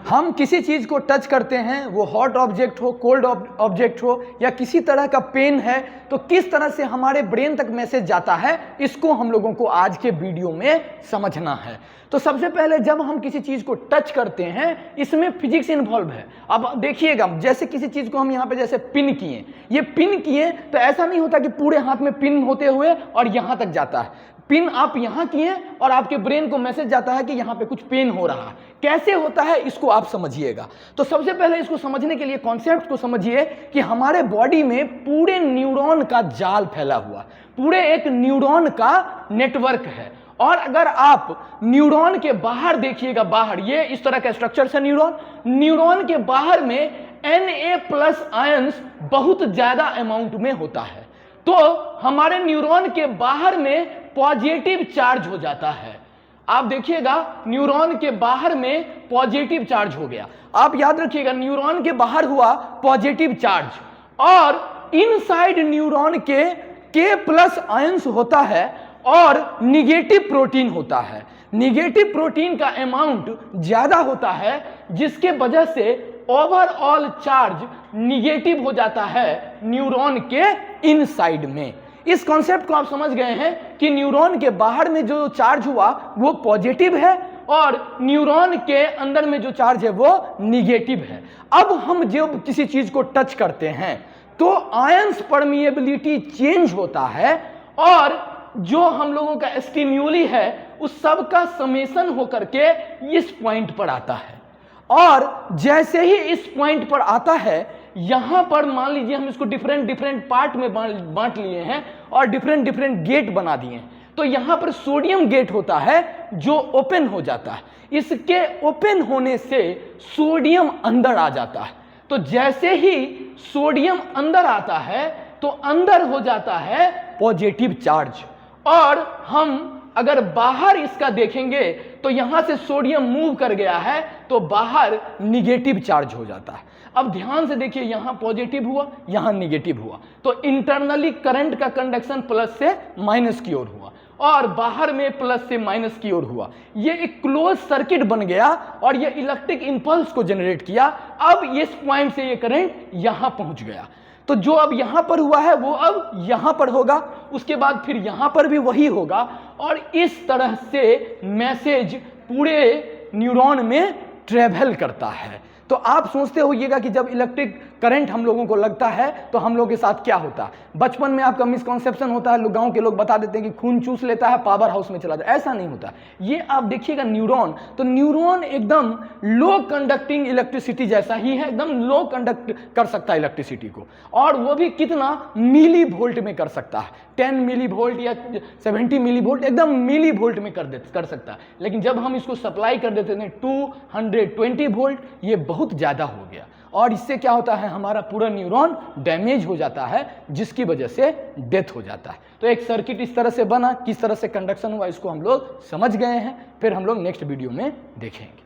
हम किसी चीज़ को टच करते हैं, वो हॉट ऑब्जेक्ट हो, कोल्ड ऑब्जेक्ट हो, या किसी तरह का पेन है, तो किस तरह से हमारे ब्रेन तक मैसेज जाता है, इसको हम लोगों को आज के वीडियो में समझना है। तो सबसे पहले जब हम किसी चीज़ को टच करते हैं, इसमें फिजिक्स इन्वॉल्व है। अब देखिएगा, जैसे किसी चीज़ को हम यहाँ पे जैसे पिन किए, ये पिन किए तो ऐसा नहीं होता कि पूरे हाथ में पिन होते हुए और यहाँ तक जाता है। पिन आप यहाँ किए और आपके ब्रेन को मैसेज जाता है कि यहाँ पे कुछ पेन हो रहा है। कैसे होता है इसको आप समझिएगा। तो सबसे पहले इसको समझने के लिए कॉन्सेप्ट को समझिए कि हमारे बॉडी में पूरे न्यूरॉन का जाल फैला हुआ, पूरे एक न्यूरॉन का नेटवर्क है। और अगर आप न्यूरॉन के बाहर देखिएगा, बाहर ये इस तरह का स्ट्रक्चर है न्यूरॉन के बाहर में Na+ आयंस बहुत ज्यादा अमाउंट में होता है। तो हमारे न्यूरॉन के बाहर में पॉजिटिव चार्ज हो जाता है। आप देखिएगा, न्यूरॉन के बाहर में पॉजिटिव चार्ज हो गया। आप याद रखिएगा, न्यूरॉन के बाहर हुआ पॉजिटिव चार्ज, और इनसाइड न्यूरॉन के K+ आयंस होता है और निगेटिव प्रोटीन होता है। निगेटिव प्रोटीन का अमाउंट ज्यादा होता है, जिसके वजह से ओवरऑल चार्ज निगेटिव हो जाता है न्यूरॉन के इनसाइड में। इस कॉन्सेप्ट को आप समझ गए हैं कि न्यूरॉन के बाहर में जो चार्ज हुआ वो पॉजिटिव है और न्यूरॉन के अंदर में जो चार्ज है वो निगेटिव है। अब हम जब किसी चीज को टच करते हैं तो आयंस परमिएबिलिटी चेंज होता है, और जो हम लोगों का स्टिम्यूली है उस सब का समेशन होकर के इस पॉइंट पर आता है। और जैसे ही इस पॉइंट पर आता है, यहां पर मान लीजिए हम इसको डिफरेंट पार्ट में बांट लिए हैं और डिफरेंट गेट बना दिए हैं। तो यहां पर सोडियम गेट होता है जो ओपन हो जाता है। इसके ओपन होने से सोडियम अंदर आ जाता है। तो जैसे ही सोडियम अंदर आता है तो अंदर हो जाता है पॉजिटिव चार्ज, और हम अगर बाहर इसका देखेंगे तो यहां से सोडियम मूव कर गया है तो बाहर निगेटिव चार्ज हो जाता है। अब ध्यान से देखिए, यहां पॉजिटिव हुआ, यहां निगेटिव हुआ, तो इंटरनली करंट का कंडक्शन प्लस से माइनस की ओर हुआ और बाहर में प्लस से माइनस की ओर हुआ। ये एक क्लोज सर्किट बन गया और ये इलेक्ट्रिक इंपल्स को जनरेट किया। अब इस पॉइंट से ये करंट यहां पहुंच गया। तो जो अब यहां पर हुआ है वो अब यहां पर होगा, उसके बाद फिर यहां पर भी वही होगा, और इस तरह से मैसेज पूरे न्यूरॉन में ट्रेवल करता है। तो आप सोचते होइएगा कि जब इलेक्ट्रिक करंट हम लोगों को लगता है तो हम लोगों के साथ क्या होता है। बचपन में आपका मिसकॉन्सेप्शन होता है, गांव के लोग बता देते हैं कि खून चूस लेता है, पावर हाउस में चला जाता है। ऐसा नहीं होता। ये आप देखिएगा न्यूरॉन, तो न्यूरॉन एकदम लो कंडक्टिंग इलेक्ट्रिसिटी जैसा ही है, एकदम लो कंडक्ट कर सकता है इलेक्ट्रिसिटी को, और वो भी कितना मिली वोल्ट में कर सकता है। 10 मिली वोल्ट या 70 मिली वोल्ट, एकदम मिली वोल्ट में कर सकता है। लेकिन जब हम इसको सप्लाई कर देते हैं 220 वोल्ट, ये बहुत ज्यादा हो गया, और इससे क्या होता है, हमारा पूरा न्यूरॉन डैमेज हो जाता है, जिसकी वजह से डेथ हो जाता है। तो एक सर्किट इस तरह से बना, किस तरह से कंडक्शन हुआ, इसको हम लोग समझ गए हैं। फिर हम लोग नेक्स्ट वीडियो में देखेंगे।